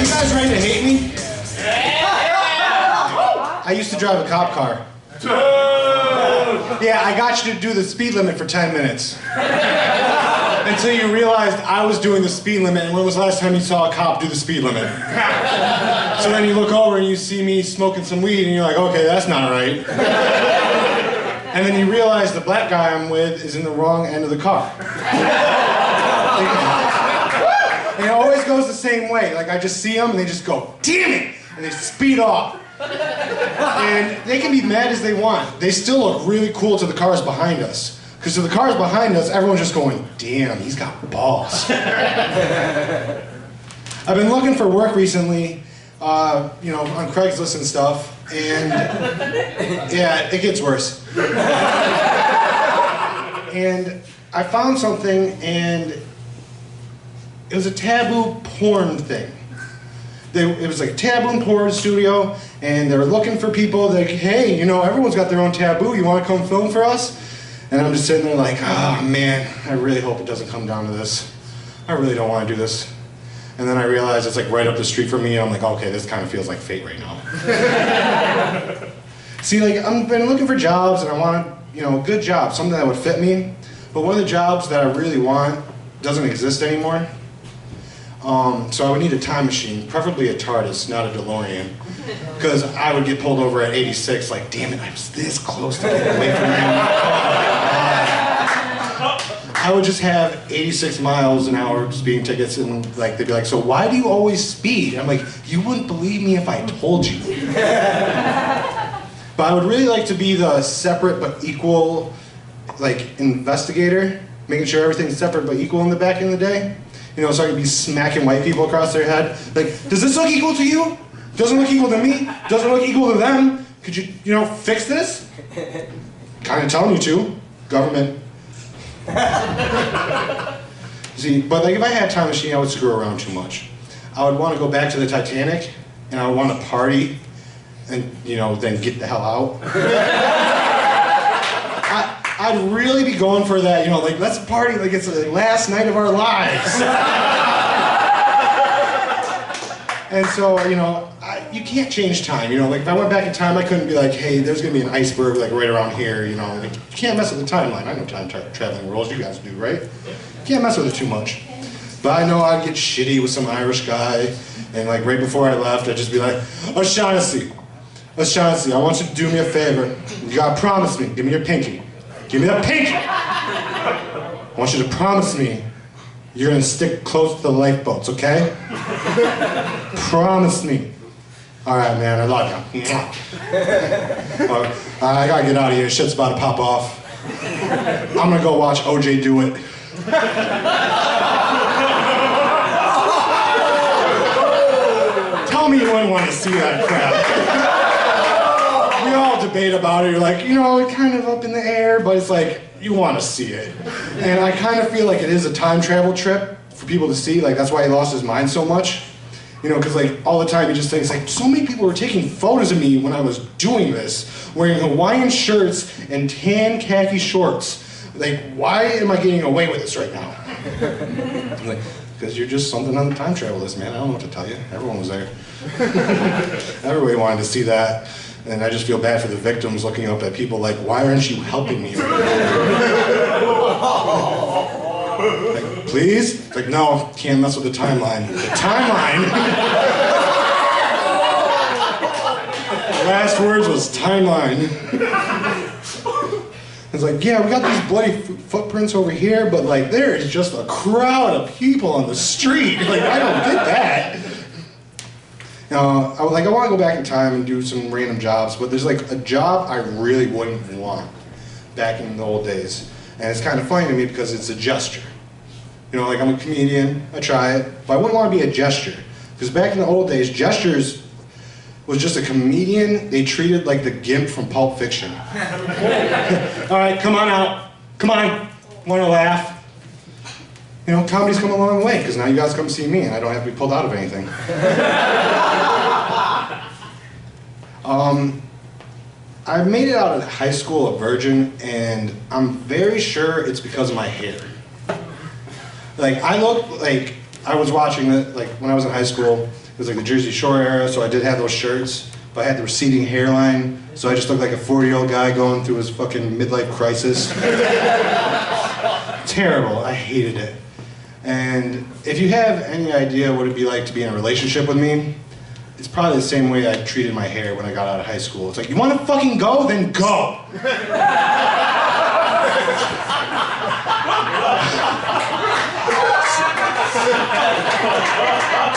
you guys ready to hate me? I used to drive a cop car. Yeah, I got you to do the speed limit for 10 minutes. Until you realized I was doing the speed limit, and when was the last time you saw a cop do the speed limit? So then you look over and you see me smoking some weed, and you're like, okay, that's not right. And then you realize the black guy I'm with is in the wrong end of the car. And it always goes the same way. Like, I just see them and they just go, damn it! And they speed off. And they can be mad as they want. They still look really cool to the cars behind us. Because to the cars behind us, everyone's just going, damn, he's got balls. I've been looking for work recently, on Craigslist and stuff. And yeah, it gets worse. And I found something, and it was a taboo porn thing. It was like a taboo porn studio, and they were looking for people like, hey, everyone's got their own taboo. You want to come film for us? And I'm just sitting there like, oh man, I really hope it doesn't come down to this. I really don't want to do this. And then I realized it's like right up the street from me. I'm like, okay, this kind of feels like fate right now. See, like, I've been looking for jobs, and I want, a good job, something that would fit me. But one of the jobs that I really want doesn't exist anymore. So I would need a time machine, preferably a TARDIS, not a DeLorean. Because I would get pulled over at 86, like, damn it, I was this close to getting away from you. I would just have 86 miles an hour speeding tickets, and like they'd be like, so why do you always speed? I'm like, you wouldn't believe me if I told you. But I would really like to be the separate but equal, like, investigator, making sure everything's separate but equal in the back end of the day. So I could be smacking white people across their head. Like, does this look equal to you? Doesn't look equal to me? Doesn't look equal to them? Could you, fix this? Kind of telling you to. Government. See, but like if I had a time machine, I would screw around too much. I would want to go back to the Titanic, and I would want to party, and then get the hell out. I'd really be going for that, like, let's party like it's the last night of our lives. And so, you can't change time, like if I went back in time, I couldn't be like, hey, there's gonna be an iceberg like right around here, like, you can't mess with the timeline. I know time traveling rules, you guys do, right? You can't mess with it too much. But I know I'd get shitty with some Irish guy, and like right before I left, I'd just be like, O'Shaughnessy, I want you to do me a favor. You gotta promise me, give me your pinky. Give me that pinky! I want you to promise me you're gonna stick close to the lifeboats, okay? Promise me. All right, man, I love you. I gotta get out of here. Shit's about to pop off. I'm gonna go watch OJ do it. Tell me you wouldn't want to see that crap. We all debate about it. You're like, it's kind of up in the air, but it's like, you want to see it. And I kind of feel like it is a time travel trip for people to see. Like, that's why he lost his mind so much. Because like all the time he just thinks like, so many people were taking photos of me when I was doing this, wearing Hawaiian shirts and tan khaki shorts. Like, why am I getting away with this right now? I'm like, because you're just something on the time travel list, man. I don't know what to tell you. Everyone was there. Everybody wanted to see that. And I just feel bad for the victims looking up at people like, why aren't you helping me? Like, please? It's like, no, can't mess with the timeline. The timeline? Last words was timeline. It's like, yeah, we got these bloody footprints over here, but like, there is just a crowd of people on the street. Like, I don't get that. I want to go back in time and do some random jobs, but there's like a job I really wouldn't want back in the old days. And it's kind of funny to me because it's a gesture. Like I'm a comedian, I try it, but I wouldn't want to be a gesture. Because back in the old days, gestures was just a comedian they treated like the Gimp from Pulp Fiction. All right, come on out. Come on, want to laugh? Comedy's come a long way, because now you guys come see me and I don't have to be pulled out of anything. I made it out of high school a virgin, and I'm very sure it's because of my hair. Like, I look like I was watching it, like, when I was in high school, It was like the Jersey Shore era, so I did have those shirts, but I had the receding hairline, so I just looked like a 40-year-old guy going through his fucking midlife crisis. Terrible, I hated it. And if you have any idea what it'd be like to be in a relationship with me, it's probably the same way I treated my hair when I got out of high school. It's like, you want to fucking go? Then go!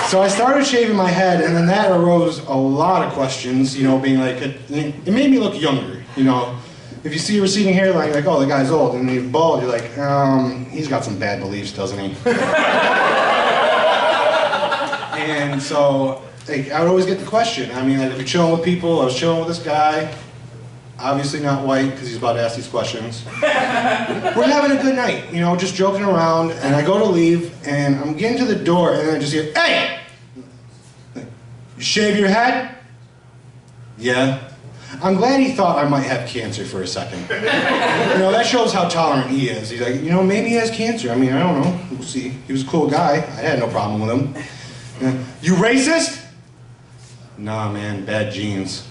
So I started shaving my head, and then that arose a lot of questions, you know, being like, it made me look younger, you know. If you see a receding hairline, you're like, oh, the guy's old, and he's bald, you're like, he's got some bad beliefs, doesn't he? And so, like, I would always get the question. I mean, like, if you're chilling with people, I was chilling with this guy, obviously not white, because he's about to ask these questions. We're having a good night, you know, just joking around, and I go to leave, and I'm getting to the door, and I just hear, hey! You shave your head? Yeah. I'm glad he thought I might have cancer for a second. You know, that shows how tolerant he is. He's like, you know, maybe he has cancer. I mean, I don't know. We'll see. He was a cool guy. I had no problem with him. You racist? Nah, man, bad genes.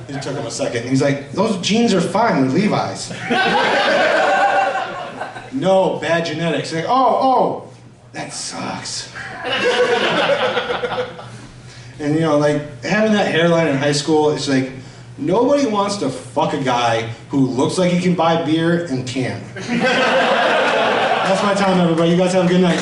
It took him a second. He's like, those jeans are fine. They're Levi's. No, bad genetics. Like, oh, that sucks. And you know, like, having that hairline in high school, it's like, nobody wants to fuck a guy who looks like he can buy beer and can't. That's my time, everybody. You guys have a good night.